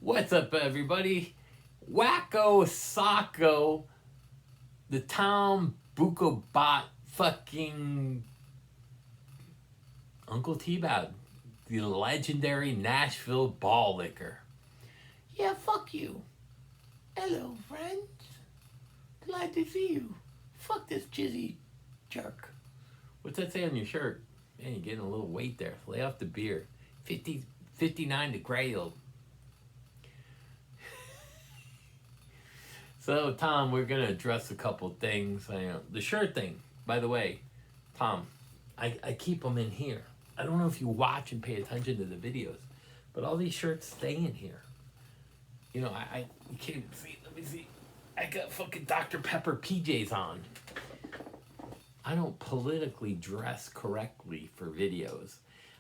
What's up, everybody? Wacko Socko, the Tom Buko bot, fucking Uncle TBag, the legendary Nashville ball licker. Yeah, fuck you. Hello, friends. Glad to see you. Fuck this jizzy jerk. What's that say on your shirt? Man, you're getting a little weight there. Lay off the beer. 59 degrees. So, Tom, we're going to address a couple things. The shirt thing, by the way, Tom, I keep them in here. I don't know if you watch and pay attention to the videos, but all these shirts stay in here. You know, you can't see. Let me see. I got fucking Dr. Pepper PJs on. I don't politically dress correctly for videos.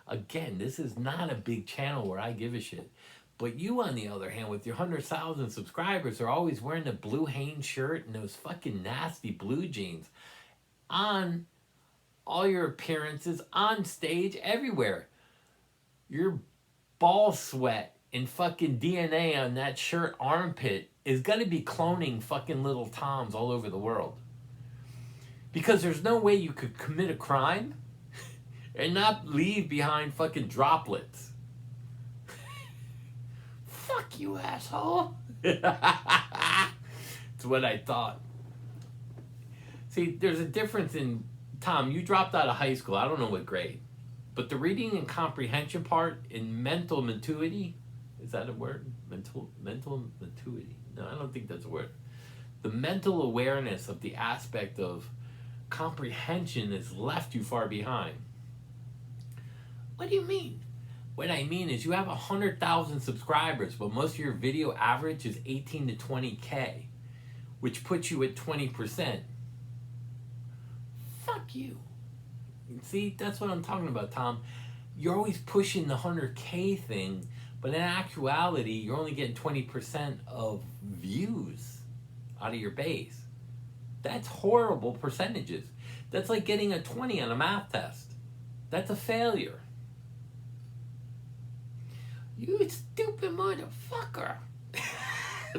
Again, this is not a big channel where I give a shit. But you, on the other hand, with your 100,000 subscribers, are always wearing the blue Hanes shirt and those fucking nasty blue jeans on all your appearances, on stage, everywhere. Your ball sweat and fucking DNA on that shirt armpit is going to be cloning fucking little Toms all over the world. Because there's no way you could commit a crime and not leave behind fucking droplets. Fuck you, asshole. It's what I thought. See, there's a difference in... Tom, you dropped out of high school. I don't know what grade. But the reading and comprehension part in mental maturity... Is that a word? Mental maturity. No, I don't think that's a word. The mental awareness of the aspect of comprehension has left you far behind. What do you mean? What I mean is you have 100,000 subscribers, but most of your video average is 18 to 20K, which puts you at 20%. Fuck you. See, that's what I'm talking about, Tom. You're always pushing the 100K thing, but in actuality, you're only getting 20% of views out of your base. That's horrible percentages. That's like getting a 20 on a math test. That's a failure. You stupid motherfucker.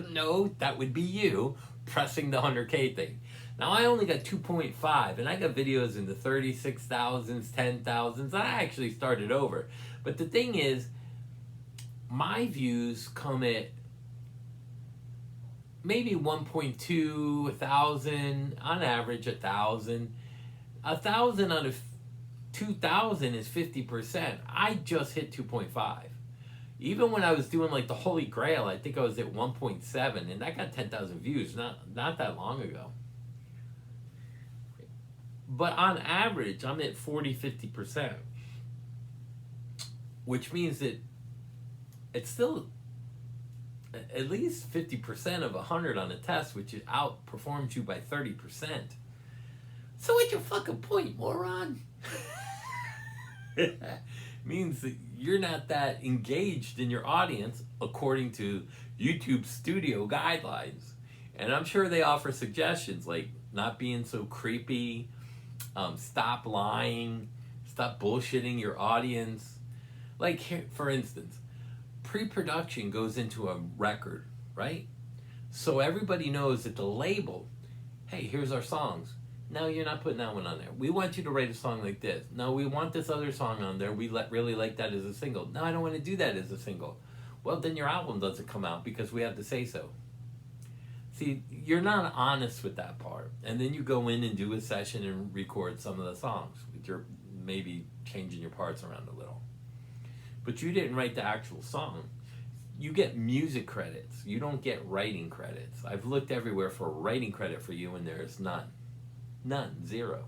No, that would be you pressing the 100K thing. Now, I only got 2.5, and I got videos in the 36,000s, 10,000s. I actually started over. But the thing is, my views come at maybe 1.2, 1,000, on average 1,000. 1,000 out of 2,000 is 50%. I just hit 2.5. Even when I was doing like the Holy Grail, I think I was at 1.7, and that got 10,000 views not that long ago. But on average, I'm at 40, 50%, which means that it's still at least 50% of 100 on a test, which outperforms you by 30%. So what's your fucking point, moron? Means that you're not that engaged in your audience according to YouTube studio guidelines. And I'm sure they offer suggestions like not being so creepy, stop lying, stop bullshitting your audience. Like, here, for instance, pre-production goes into a record, right? So everybody knows that the label, hey, here's our songs. No, you're not putting that one on there. We want you to write a song like this. No, we want this other song on there. We really like that as a single. No, I don't want to do that as a single. Well, then your album doesn't come out because we have to say so. See, you're not honest with that part. And then you go in and do a session and record some of the songs. You're maybe changing your parts around a little. But you didn't write the actual song. You get music credits. You don't get writing credits. I've looked everywhere for a writing credit for you, and there's none. None. Zero.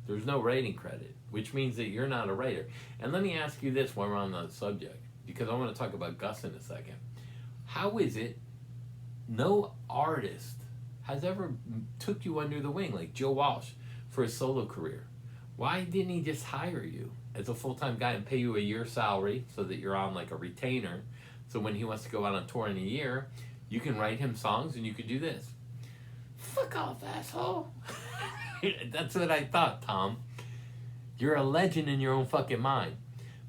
There's no writing credit, which means that you're not a writer. And let me ask you this while we're on the subject, because I want to talk about Gus in a second. How is it no artist has ever took you under the wing, like Joe Walsh, for his solo career? Why didn't he just hire you as a full-time guy and pay you a year's salary so that you're on like a retainer? So when he wants to go out on tour in a year, you can write him songs and you could do this. Fuck off, asshole. That's what I thought, Tom. You're a legend in your own fucking mind.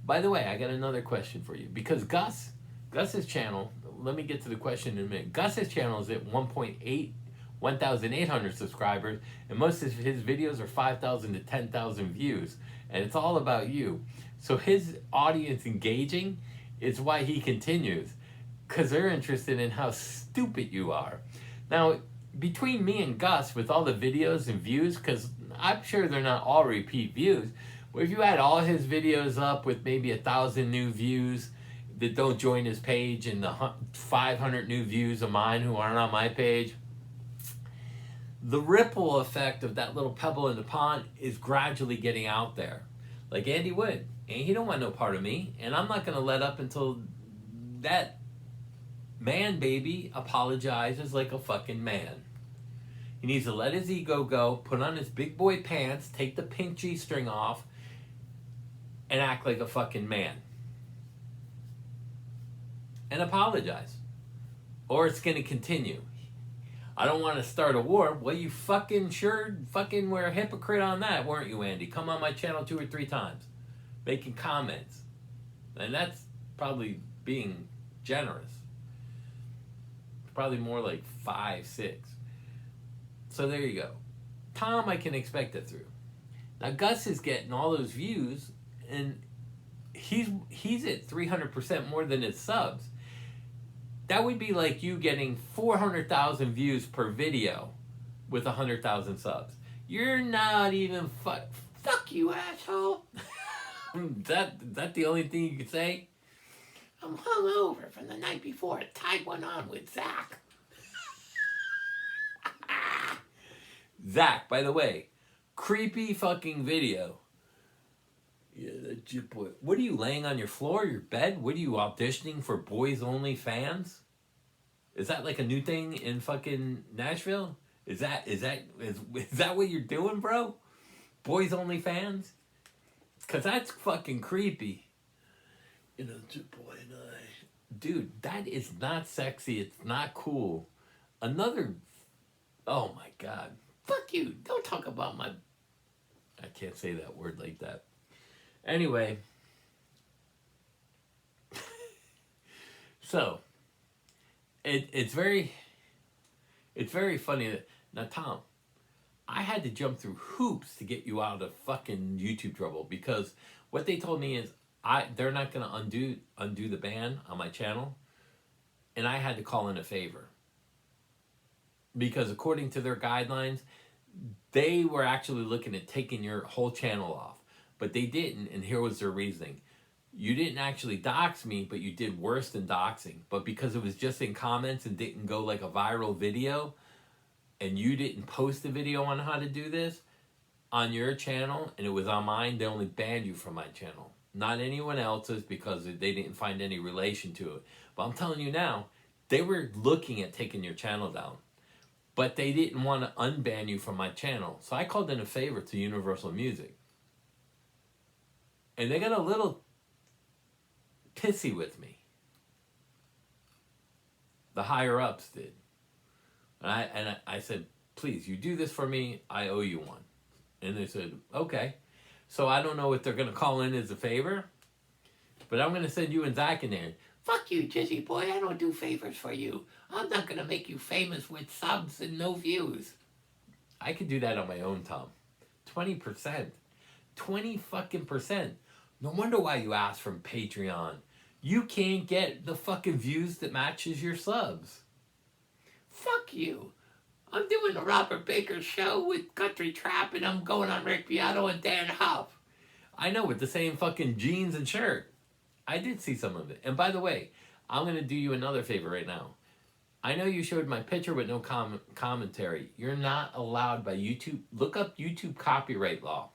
By the way, I got another question for you. Because Gus's channel, let me get to the question in a minute. Gus's channel is at 1,800 subscribers, and most of his videos are 5,000 to 10,000 views, and it's all about you. So his audience engaging is why he continues, because they're interested in how stupid you are. Now, between me and Gus, with all the videos and views, because I'm sure they're not all repeat views, but if you add all his videos up with maybe 1,000 new views that don't join his page, and the 500 new views of mine who aren't on my page, the ripple effect of that little pebble in the pond is gradually getting out there. Like Andy Wood, and he don't want no part of me, and I'm not going to let up until that man baby apologizes like a fucking man. He needs to let his ego go, put on his big boy pants, take the pink G-string off, and act like a fucking man. And apologize. Or it's going to continue. I don't want to start a war. Well, you fucking sure fucking were a hypocrite on that, weren't you, Andy? Come on my channel 2 or 3 times, making comments. And that's probably being generous. Probably more like 5, 6. So there you go. Tom, I can expect it through. Now Gus is getting all those views, and he's at 300% more than his subs. That would be like you getting 400,000 views per video with 100,000 subs. You're not even fuck you, asshole. Is that the only thing you could say? I'm hungover from the night before. I tied one on with Zach. Zach, by the way, creepy fucking video. Yeah, that's your boy. What are you, laying on your floor, your bed? What are you, auditioning for boys only fans? Is that like a new thing in fucking Nashville? Is that what you're doing, bro? Boys only fans? Cause that's fucking creepy. You know, it's your boy and I. Dude, that is not sexy. It's not cool. Another. Oh my God. Fuck you. Don't talk about my. I can't say that word like that. Anyway. So. It's very funny that. Now, Tom, I had to jump through hoops to get you out of fucking YouTube trouble, because what they told me is they're not going to undo the ban on my channel, and I had to call in a favor, because according to their guidelines, they were actually looking at taking your whole channel off, but they didn't, and here was their reasoning. You didn't actually dox me, but you did worse than doxing. But because it was just in comments and didn't go like a viral video, and you didn't post a video on how to do this on your channel, and it was on mine, they only banned you from my channel. Not anyone else's, because they didn't find any relation to it. But I'm telling you now, they were looking at taking your channel down, but they didn't want to unban you from my channel. So I called in a favor to Universal Music. And they got a little pissy with me. The higher ups did. And I said, please, you do this for me, I owe you one. And they said, okay. So I don't know if they're going to call in as a favor, but I'm going to send you and Zach in there. Fuck you, Jizzy boy, I don't do favors for you. I'm not going to make you famous with subs and no views. I could do that on my own, Tom. 20%. 20 fucking percent. No wonder why you asked from Patreon. You can't get the fucking views that matches your subs. Fuck you. I'm doing the Robert Baker show with Country Trap, and I'm going on Rick Beato and Dan Huff. I know, with the same fucking jeans and shirt. I did see some of it. And by the way, I'm going to do you another favor right now. I know you showed my picture with no commentary. You're not allowed by YouTube. Look up YouTube copyright law.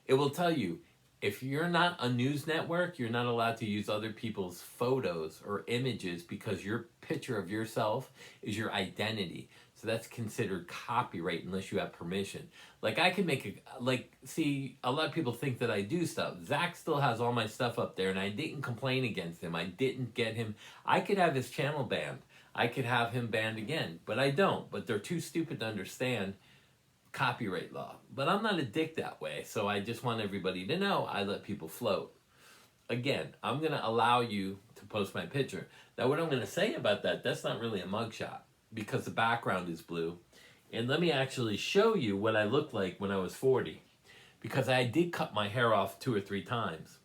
It will tell you, if you're not a news network, you're not allowed to use other people's photos or images, because your picture of yourself is your identity. So that's considered copyright unless you have permission. Like, I can make see, a lot of people think that I do stuff. Zach still has all my stuff up there, and I didn't complain against him. I didn't get him. I could have his channel banned. I could have him banned again, but I don't. But they're too stupid to understand copyright law. But I'm not a dick that way, so I just want everybody to know I let people float. Again, I'm going to allow you to to post my picture. Now, what I'm going to say about that, that's not really a mugshot because the background is blue. And let me actually show you what I looked like when I was 40. Because I did cut my hair off 2 or 3 times.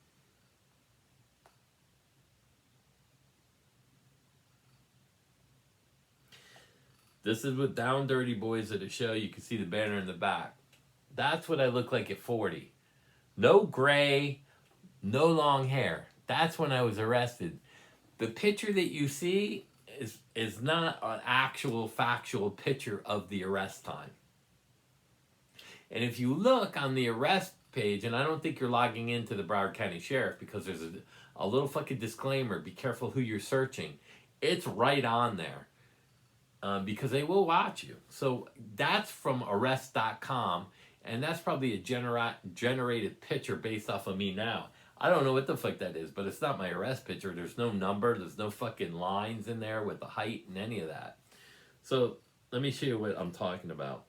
This is with Down Dirty Boys at a show. You can see the banner in the back. That's what I look like at 40. No gray, no long hair. That's when I was arrested. The picture that you see is not an actual factual picture of the arrest time. And if you look on the arrest page, and I don't think you're logging into the Broward County Sheriff because there's a little fucking disclaimer, be careful who you're searching. It's right on there. Because they will watch you. So that's from arrest.com, and that's probably a generated picture based off of me now. I don't know what the fuck that is, but it's not my arrest picture. There's no number, there's no fucking lines in there with the height and any of that. So let me show you what I'm talking about.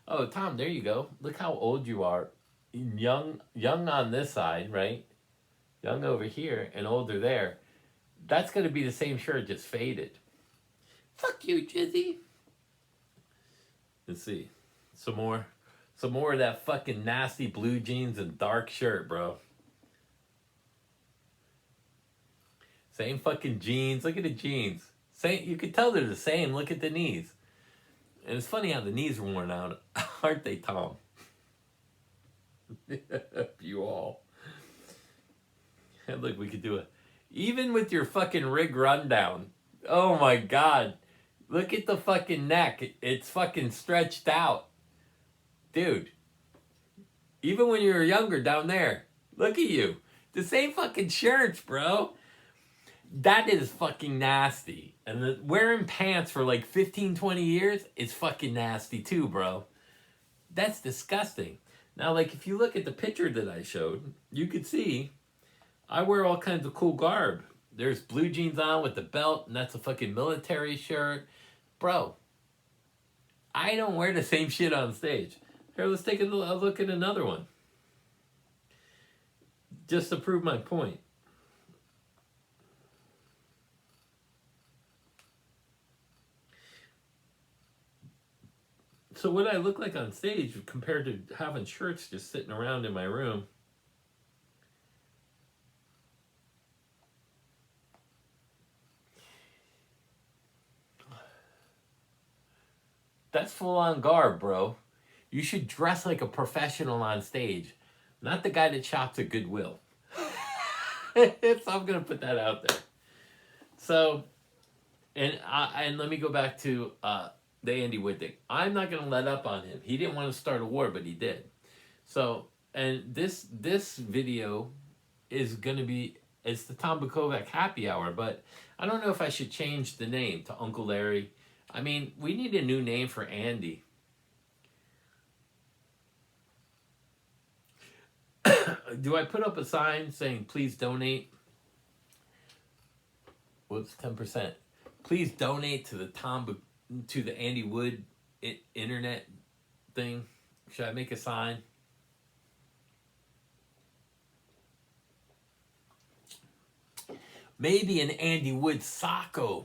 Oh, Tom, there you go. Look how old you are. Young on this side, right? Young over here and older there. That's going to be the same shirt, just faded. Fuck you, Jizzy. Let's see. Some more of that fucking nasty blue jeans and dark shirt, bro. Same fucking jeans. Look at the jeans. Same, you can tell they're the same. Look at the knees. And it's funny how the knees are worn out. Aren't they, Tom? You all. And look, we could do it. Even with your fucking rig rundown. Oh my God. Look at the fucking neck. It's fucking stretched out. Dude. Even when you were younger down there. Look at you. The same fucking shirts, bro. That is fucking nasty. And wearing pants for like 15, 20 years is fucking nasty too, bro. That's disgusting. Now, like, if you look at the picture that I showed, you could see I wear all kinds of cool garb. There's blue jeans on with the belt, and that's a fucking military shirt. Bro, I don't wear the same shit on stage. Here, let's take a look at another one. Just to prove my point. So what I look like on stage compared to having shirts just sitting around in my room. That's full-on garb, bro. You should dress like a professional on stage, not the guy that shops at Goodwill. So I'm gonna put that out there. So, and let me go back to the Andy Wood thing. I'm not gonna let up on him. He didn't want to start a war, but he did. So, and this video is gonna be, it's the Tom Bukovac happy hour, but I don't know if I should change the name to Uncle Larry. I mean, we need a new name for Andy. Do I put up a sign saying, please donate? Whoops, 10%. Please donate to the Andy Wood internet thing. Should I make a sign? Maybe an Andy Wood Socko.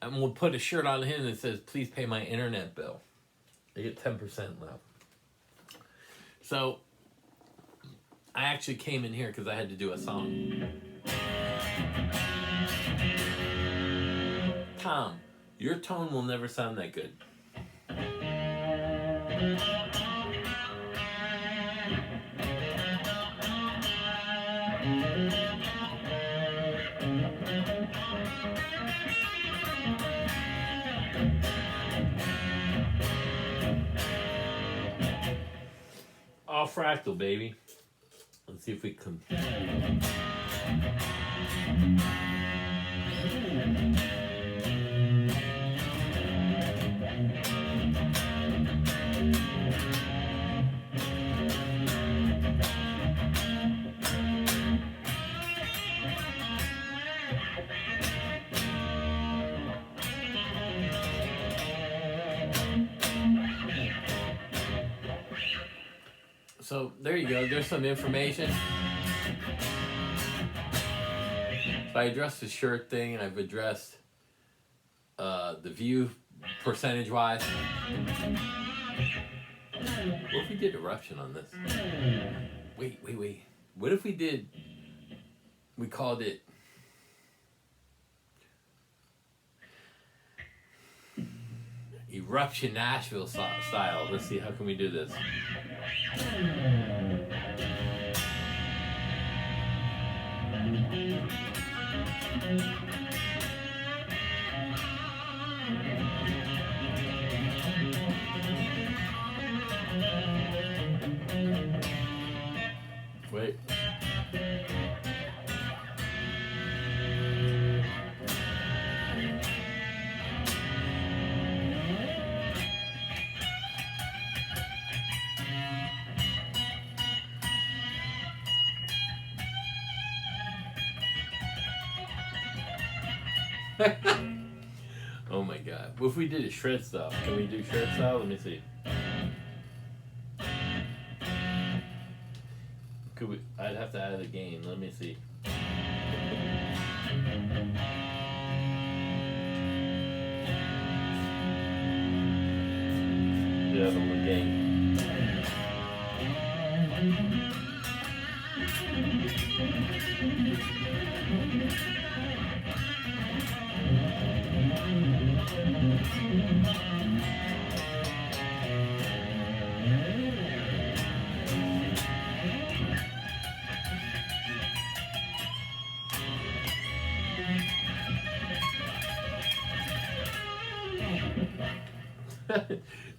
And we'll put a shirt on him that says, please pay my internet bill. I get 10% left. So, I actually came in here because I had to do a song. Tom, your tone will never sound that good. All fractal, baby. Let's see if we can. So there you go. There's some information. So I addressed the shirt thing, and I've addressed the view percentage-wise. What if we did Eruption on this? Wait. What if we did... We called it... Eruption Nashville style. Let's see, how can we do this? Wait. Oh my god. What if we did a shred style? Can we do shred style? Let me see. Could we? I'd have to add a gain. Let me see. Yeah, the gain.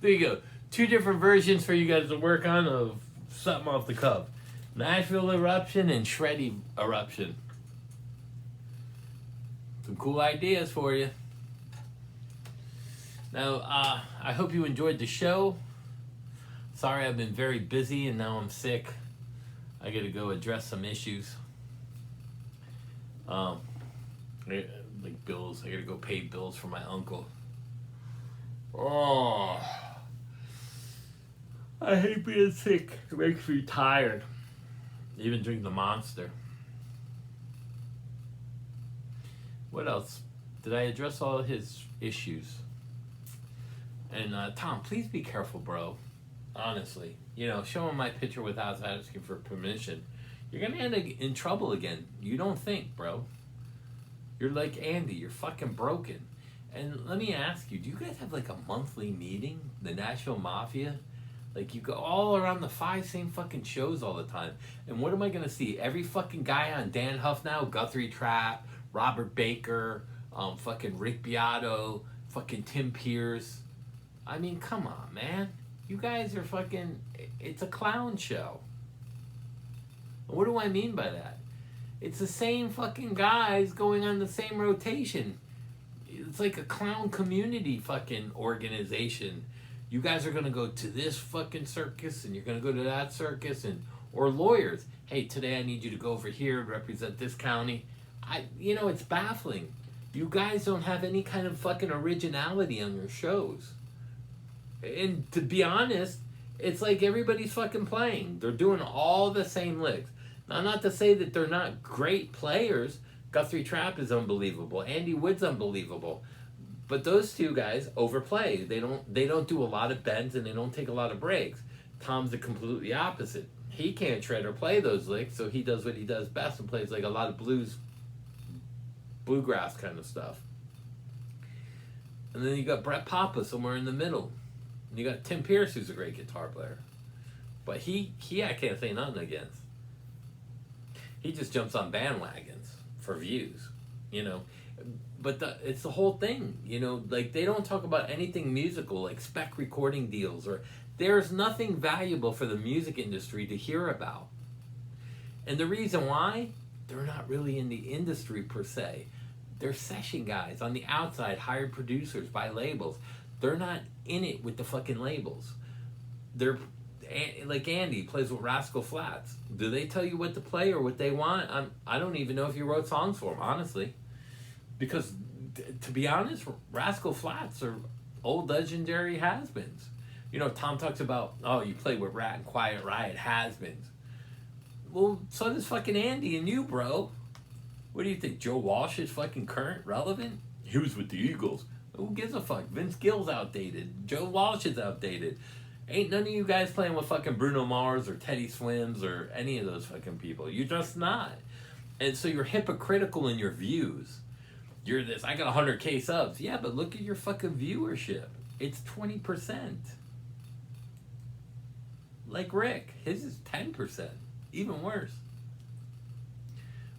There you go. 2 different versions for you guys to work on of something off the cuff. Nashville Eruption and Shreddy Eruption. Some cool ideas for you. Now, I hope you enjoyed the show. Sorry, I've been very busy and now I'm sick. I gotta go address some issues. Like bills. I gotta go pay bills for my uncle. Oh, I hate being sick. It makes me tired. Even drink the Monster. What else? Did I address all his issues? And Tom, please be careful, bro. Honestly, you know, showing my picture without asking for permission, you're gonna end up in trouble again. You don't think, bro? You're like Andy. You're fucking broken. And let me ask you, do you guys have like a monthly meeting, the Nashville Mafia? Like you go all around the 5 same fucking shows all the time. And what am I going to see? Every fucking guy on Dan Huff now, Guthrie Trapp, Robert Baker, fucking Rick Beato, fucking Tim Pierce. I mean, come on, man. You guys are fucking, it's a clown show. What do I mean by that? It's the same fucking guys going on the same rotation. It's like a clown community fucking organization. You guys are going to go to this fucking circus and you're going to go to that circus, and or lawyers. Hey, today I need you to go over here and represent this county. It's baffling. You guys don't have any kind of fucking originality on your shows. And to be honest, it's like everybody's fucking playing. They're doing all the same licks. Now, not to say that they're not great players. Guthrie Trapp is unbelievable. Andy Wood's unbelievable. But those 2 guys overplay. They don't do a lot of bends and they don't take a lot of breaks. Tom's the completely opposite. He can't shred or play those licks, so he does what he does best and plays like a lot of bluegrass kind of stuff. And then you got Brett Papa somewhere in the middle. And you got Tim Pierce, who's a great guitar player. But he I can't say nothing against. He just jumps on bandwagons for views, you know. But it's the whole thing, you know. Like, they don't talk about anything musical, like spec recording deals, or there's nothing valuable for the music industry to hear about. And the reason why, they're not really in the industry per se. They're session guys on the outside, hired producers by labels. They're not in it with the fucking labels. They're like Andy plays with Rascal Flatts. Do they tell you what to play or what they want? I don't even know if you wrote songs for them, honestly. Because, to be honest, Rascal Flatts are old legendary has-beens. You know, Tom talks about, oh, you play with Rat and Quiet Riot has-beens. Well, so does fucking Andy and you, bro. What do you think? Joe Walsh is fucking current relevant? He was with the Eagles. Who gives a fuck? Vince Gill's outdated. Joe Walsh is outdated. Ain't none of you guys playing with fucking Bruno Mars or Teddy Swims or any of those fucking people. You're just not. And so you're hypocritical in your views. You're this, I got 100K subs. Yeah, but look at your fucking viewership. It's 20%. Like Rick. His is 10%. Even worse.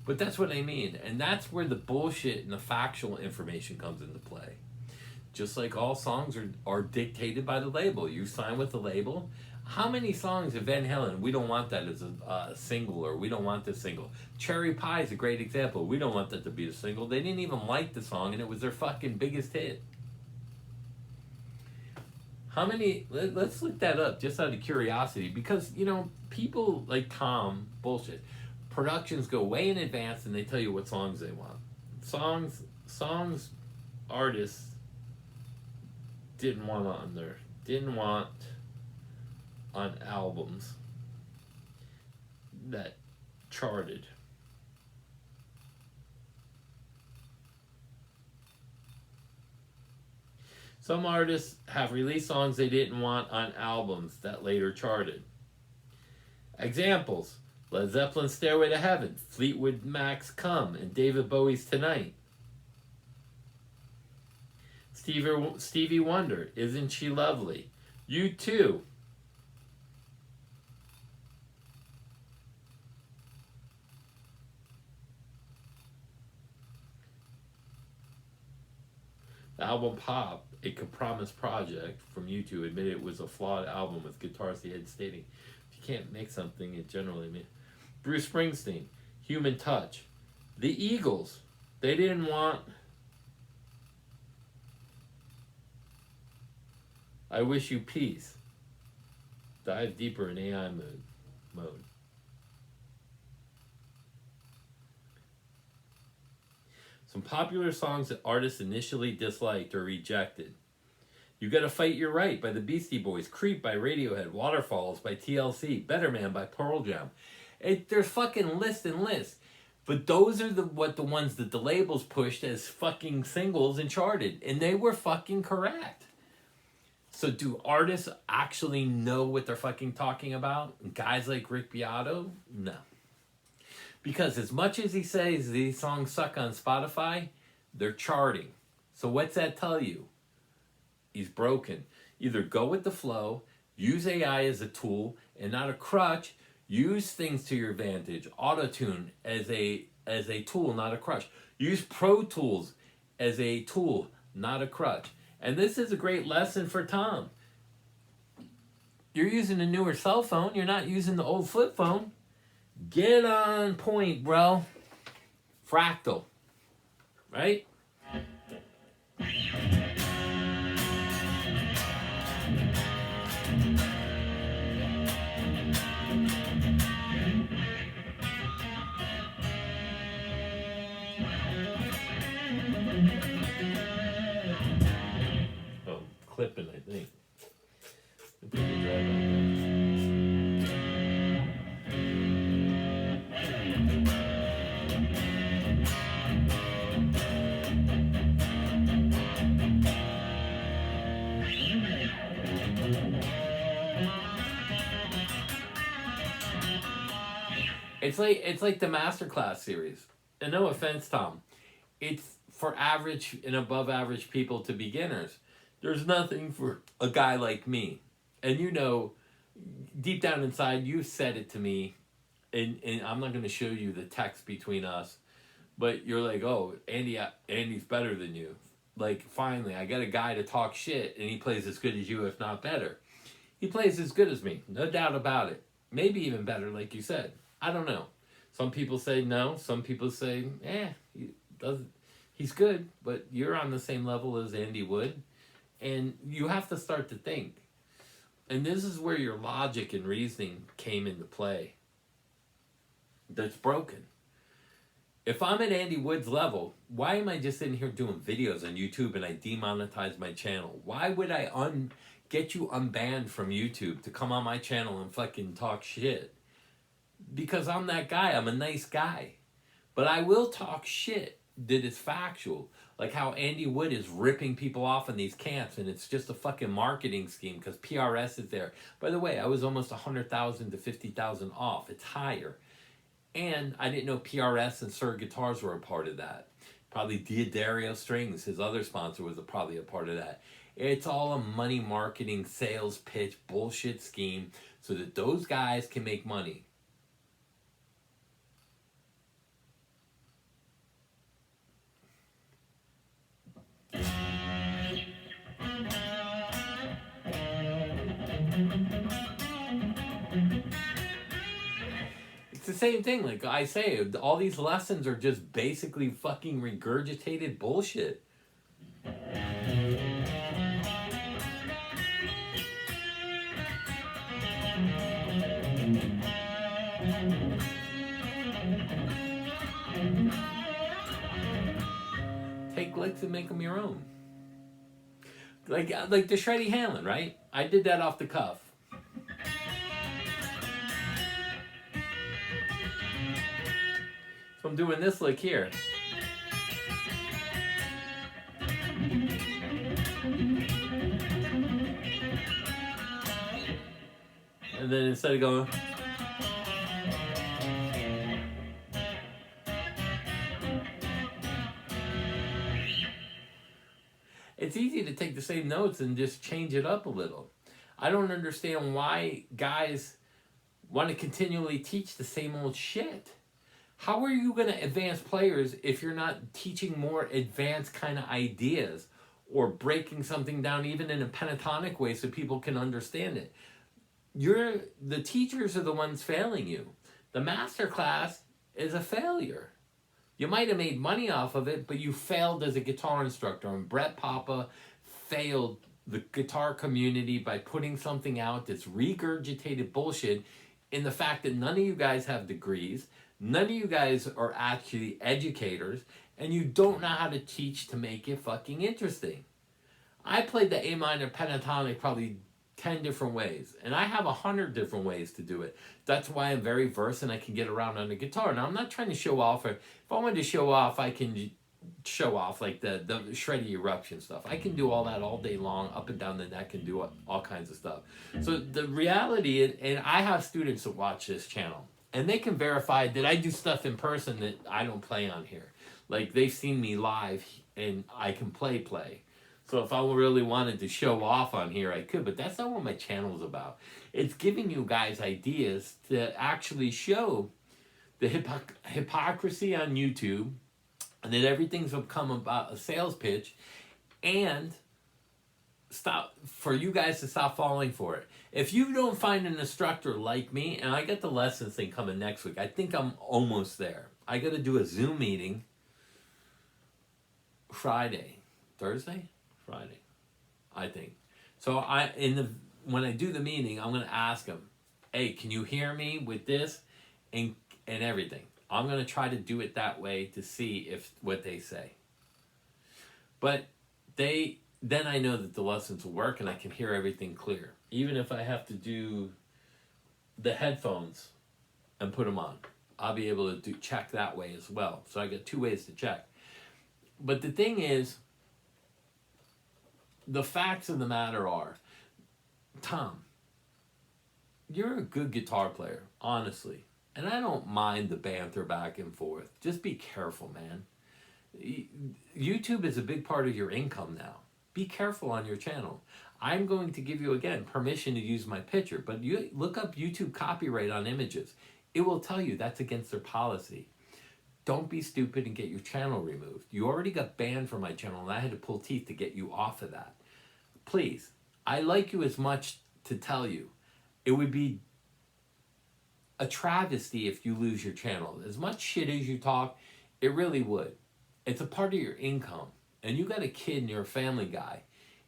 But that's what I mean. And that's where the bullshit and the factual information comes into play. Just like all songs are dictated by the label. You sign with the label. How many songs of Van Halen, we don't want that as a single, or we don't want this single? Cherry Pie is a great example. We don't want that to be a single. They didn't even like the song, and it was their fucking biggest hit. How many, let's look that up just out of curiosity, because, you know, people like Tom, bullshit. Productions go way in advance and they tell you what songs they want. Songs, artists didn't want on albums that charted. Some artists have released songs they didn't want on albums that later charted. Examples: Led Zeppelin's Stairway to Heaven, Fleetwood Mac's Come, and David Bowie's Tonight. Stevie Wonder, Isn't She Lovely? U2. The album Pop, a compromise project from U2, admitted it was a flawed album with guitarist head stating, if you can't make something, it generally means. Bruce Springsteen, Human Touch. The Eagles, they didn't want I Wish You Peace. Dive deeper in AI mode. Some popular songs that artists initially disliked or rejected. You Gotta Fight Your Right by the Beastie Boys, Creep by Radiohead, Waterfalls by TLC, Better Man by Pearl Jam. There's fucking lists and lists. But those are the ones that the labels pushed as fucking singles and charted. And they were fucking correct. So do artists actually know what they're fucking talking about? Guys like Rick Beato? No. Because as much as he says these songs suck on Spotify, they're charting. So what's that tell you? He's broken. Either go with the flow, use AI as a tool and not a crutch, use things to your advantage. Auto-tune as a tool, not a crutch. Use Pro Tools as a tool, not a crutch. And this is a great lesson for Tom. You're using a newer cell phone. You're not using the old flip phone. Get on point, bro. Fractal. Right? Oh, clipping, I think. It's like the Masterclass series. And no offense, Tom. It's for average and above average people to beginners. There's nothing for a guy like me. And you know, deep down inside, you said it to me, and I'm not going to show you the text between us, but you're like, oh, Andy's better than you. Like, finally, I got a guy to talk shit, and he plays as good as you, if not better. He plays as good as me, no doubt about it. Maybe even better, like you said. I don't know. Some people say no. Some people say, he's good, but you're on the same level as Andy Wood. And you have to start to think. And this is where your logic and reasoning came into play. That's broken. If I'm at Andy Wood's level, why am I just sitting here doing videos on YouTube and I demonetize my channel? Why would I get you unbanned from YouTube to come on my channel and fucking talk shit? Because I'm that guy. I'm a nice guy. But I will talk shit that is factual. Like how Andy Wood is ripping people off in these camps, and it's just a fucking marketing scheme because PRS is there. By the way, I was almost 100,000 to 50,000 off. It's higher. And I didn't know PRS and Sir Guitars were a part of that. Probably Diodario Strings, his other sponsor, was probably a part of that. It's all a money marketing, sales pitch, bullshit scheme so that those guys can make money. It's the same thing. Like I say, all these lessons are just basically fucking regurgitated bullshit. Take licks and make them your own. Like the Shreddy Hamlin, right? I did that off the cuff. So I'm doing this lick here. And then instead of going... It's easy to take the same notes and just change it up a little. I don't understand why guys want to continually teach the same old shit. How are you going to advance players if you're not teaching more advanced kind of ideas or breaking something down even in a pentatonic way so people can understand it? The teachers are the ones failing you. The master class is a failure. You might have made money off of it, but you failed as a guitar instructor. And Brett Papa failed the guitar community by putting something out that's regurgitated bullshit in the fact that none of you guys have degrees, none of you guys are actually educators, and you don't know how to teach to make it fucking interesting. I played the A minor pentatonic probably 10 different ways, and I have 100 different ways to do it. That's why I'm very versed and I can get around on the guitar. Now, I'm not trying to show off. If I wanted to show off, I can show off like the shreddy eruption stuff. I can do all that all day long, up and down the neck, and do all kinds of stuff. So the reality is, and I have students that watch this channel, and they can verify that I do stuff in person that I don't play on here. Like, they've seen me live, and I can play. So if I really wanted to show off on here, I could, but that's not what my channel is about. It's giving you guys ideas to actually show the hypocrisy on YouTube, and that everything's become about a sales pitch, and for you guys to stop falling for it. If you don't find an instructor like me, and I got the lessons thing coming next week, I think I'm almost there. I got to do a Zoom meeting Thursday, I think. So when I do the meeting, I'm going to ask them, hey, can you hear me with this and everything? I'm going to try to do it that way to see what they say. But then I know that the lessons will work and I can hear everything clear. Even if I have to do the headphones and put them on, I'll be able to check that way as well. So I got 2 ways to check. But the thing is, the facts of the matter are, Tom, you're a good guitar player, honestly. And I don't mind the banter back and forth. Just be careful, man. YouTube is a big part of your income now. Be careful on your channel. I'm going to give you, again, permission to use my picture. But you look up YouTube copyright on images. It will tell you that's against their policy. Don't be stupid and get your channel removed. You already got banned from my channel, and I had to pull teeth to get you off of that. Please, I like you as much to tell you. It would be a travesty if you lose your channel. As much shit as you talk, it really would. It's a part of your income. And you got a kid and you're a family guy.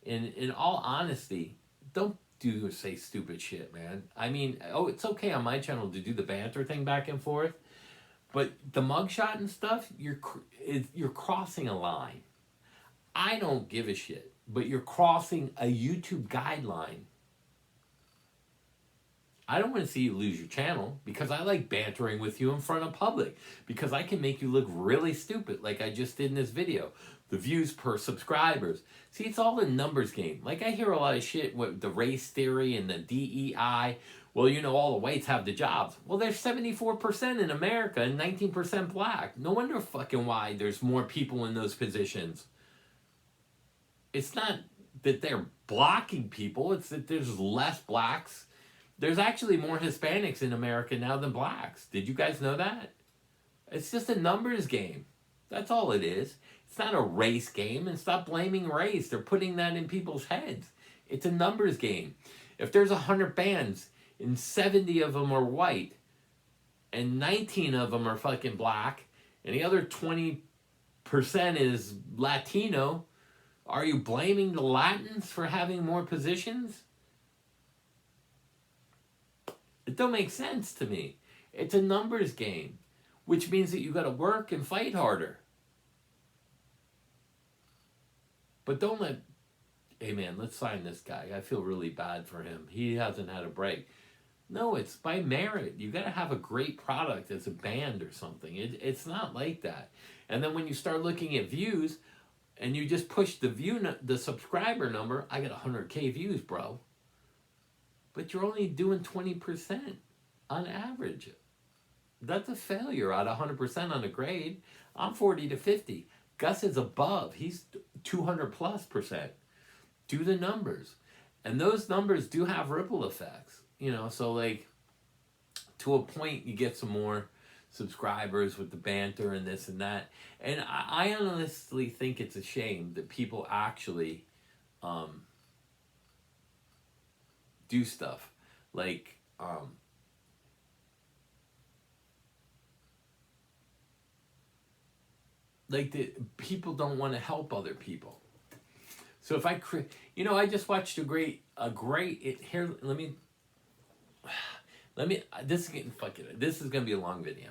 In all honesty, don't say stupid shit, man. I mean, it's okay on my channel to do the banter thing back and forth. But the mugshot and stuff, you're crossing a line. I don't give a shit, but you're crossing a YouTube guideline. I don't want to see you lose your channel because I like bantering with you in front of public because I can make you look really stupid like I just did in this video. The views per subscribers. See, it's all a numbers game. Like I hear a lot of shit with the race theory and the DEI. Well, you know, all the whites have the jobs. Well, there's 74% in America and 19% black. No wonder fucking why there's more people in those positions. It's not that they're blocking people. It's that there's less blacks. There's actually more Hispanics in America now than blacks. Did you guys know that? It's just a numbers game. That's all it is. It's not a race game, and stop blaming race. They're putting that in people's heads. It's a numbers game. If there's 100 bands and 70 of them are white and 19 of them are fucking black and the other 20% is Latino, are you blaming the Latins for having more positions? It don't make sense to me. It's a numbers game, which means that you got to work and fight harder. But don't let, hey man, let's sign this guy. I feel really bad for him. He hasn't had a break. No, it's by merit. You got to have a great product as a band or something. It's not like that. And then when you start looking at views and you just push the subscriber number, I got 100K views, bro. But you're only doing 20% on average. That's a failure out of 100% on the grade. I'm 40 to 50. Gus is above. He's 200+%. Do the numbers. And those numbers do have ripple effects. You know, so like to a point you get some more subscribers with the banter and this and that. And I honestly think it's a shame that people actually do stuff like the people don't want to help other people. So if I I just watched a great here. Let me. This is gonna be a long video.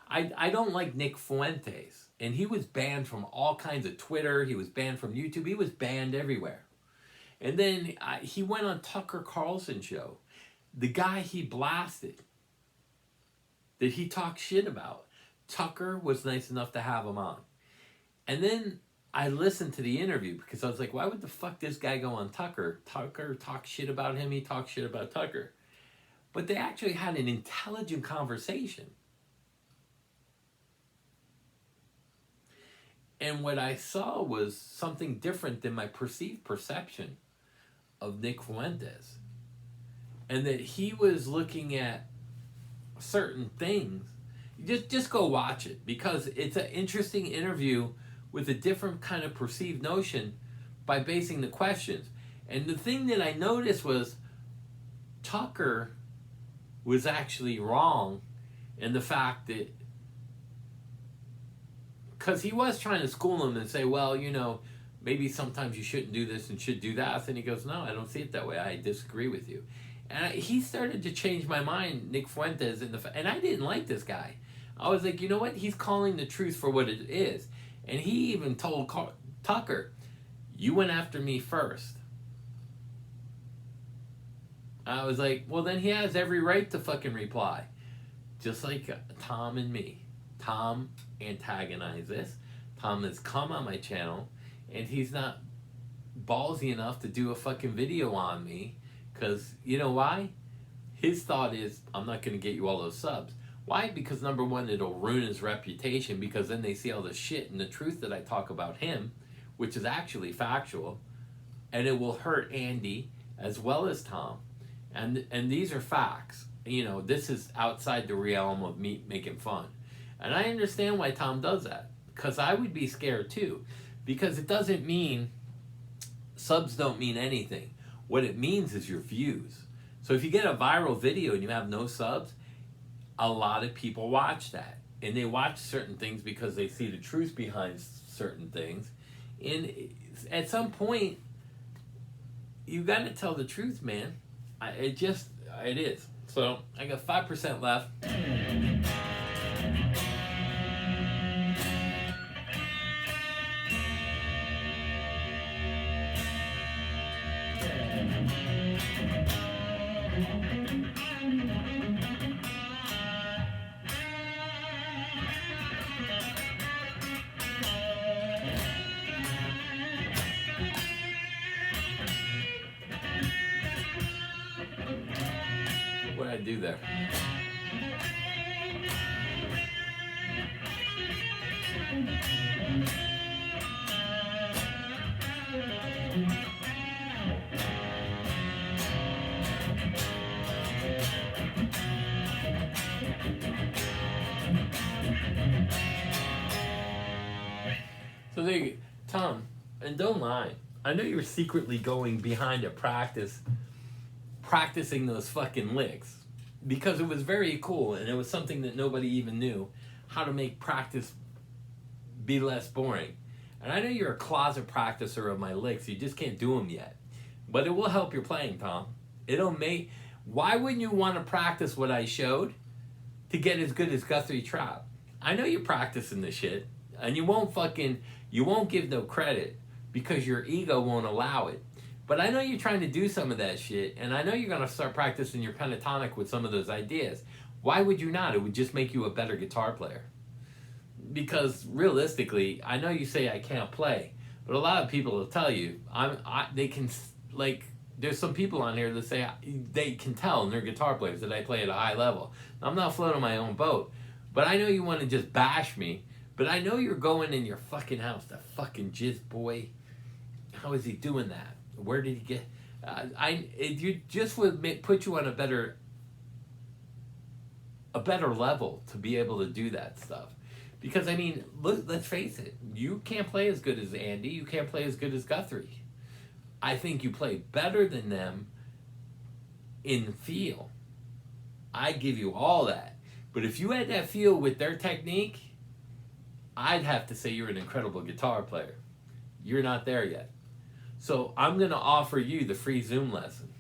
I don't like Nick Fuentes, and he was banned from all kinds of Twitter. He was banned from YouTube. He was banned everywhere. And then he went on Tucker Carlson's show. The guy he blasted, that he talked shit about, Tucker was nice enough to have him on. And then I listened to the interview because I was like, why would the fuck this guy go on Tucker? Tucker talks shit about him. He talks shit about Tucker. But they actually had an intelligent conversation. And what I saw was something different than my perceived perception of Nick Fuentes. And that he was looking at certain things. Just go watch it because it's an interesting interview with a different kind of perceived notion by basing the questions. And the thing that I noticed was Tucker was actually wrong in the fact that, because he was trying to school him and say, well, you know, maybe sometimes you shouldn't do this and should do that. And he goes, no, I don't see it that way. I disagree with you. And he started to change my mind, Nick Fuentes, and I didn't like this guy. I was like, you know what? He's calling the truth for what it is. And he even told Tucker, you went after me first. I was like, well, then he has every right to fucking reply. Just like Tom and me. Tom antagonized this. Tom has come on my channel, and he's not ballsy enough to do a fucking video on me. Because, you know why? His thought is, I'm not going to get you all those subs. Why? Because number one, it'll ruin his reputation, because then they see all the shit and the truth that I talk about him, which is actually factual, and it will hurt Andy as well as Tom. And these are facts. You know, this is outside the realm of me making fun. And I understand why Tom does that, because I would be scared too, because it doesn't mean, subs don't mean anything. What it means is your views. So if you get a viral video and you have no subs, a lot of people watch that. And they watch certain things because they see the truth behind certain things. And at some point, you got to tell the truth, man. It is. So I got 5% left. What did I do there? So there you go. Tom, and don't lie. I know you're secretly going behind a practicing those fucking licks. Because it was very cool and it was something that nobody even knew. How to make practice be less boring. And I know you're a closet practicer of my licks. You just can't do them yet. But it will help your playing, Tom. It'll make... Why wouldn't you want to practice what I showed to get as good as Guthrie Trap? I know you're practicing this shit. And you won't give no credit because your ego won't allow it. But I know you're trying to do some of that shit, and I know you're going to start practicing your pentatonic with some of those ideas. Why would you not? It would just make you a better guitar player. Because realistically, I know you say I can't play, but a lot of people will tell you, they can, like, there's some people on here that say they can tell, and they're guitar players, that I play at a high level. I'm not floating my own boat, but I know you want to just bash me. But I know you're going in your fucking house, that fucking jizz boy. How is he doing that? Where did he get? You just would put you on a better level to be able to do that stuff. Because I mean, look, let's face it. You can't play as good as Andy. You can't play as good as Guthrie. I think you play better than them in feel. I give you all that. But if you had that feel with their technique, I'd have to say you're an incredible guitar player. You're not there yet. So I'm going to offer you the free Zoom lesson.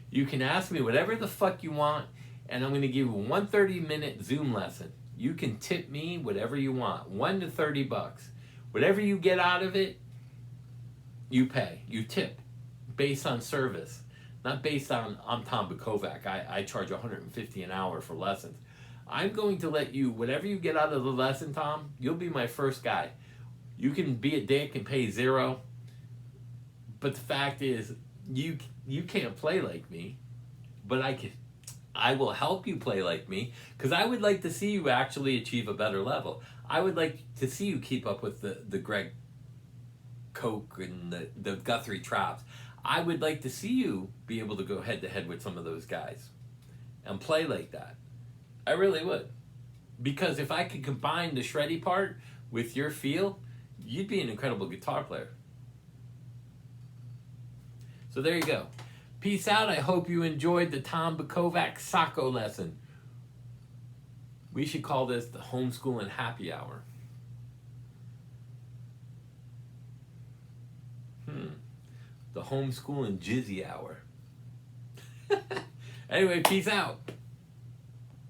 You can ask me whatever the fuck you want, and I'm going to give you one 30-minute Zoom lesson. You can tip me whatever you want, $1 to $30. Whatever you get out of it, you pay. You tip based on service, not based on I'm Tom Bukovac. I charge $150 an hour for lessons. I'm going to let you, whatever you get out of the lesson, Tom, you'll be my first guy. You can be a dick and pay $0, but the fact is, you can't play like me, but I can. I will help you play like me, because I would like to see you actually achieve a better level. I would like to see you keep up with the Greg Koch and the Guthrie Traps. I would like to see you be able to go head-to-head with some of those guys and play like that. I really would. Because if I could combine the shreddy part with your feel, you'd be an incredible guitar player. So there you go. Peace out. I hope you enjoyed the Tom Bukovac Socko lesson. We should call this the homeschooling happy hour. The homeschooling jizzy hour. Anyway, peace out.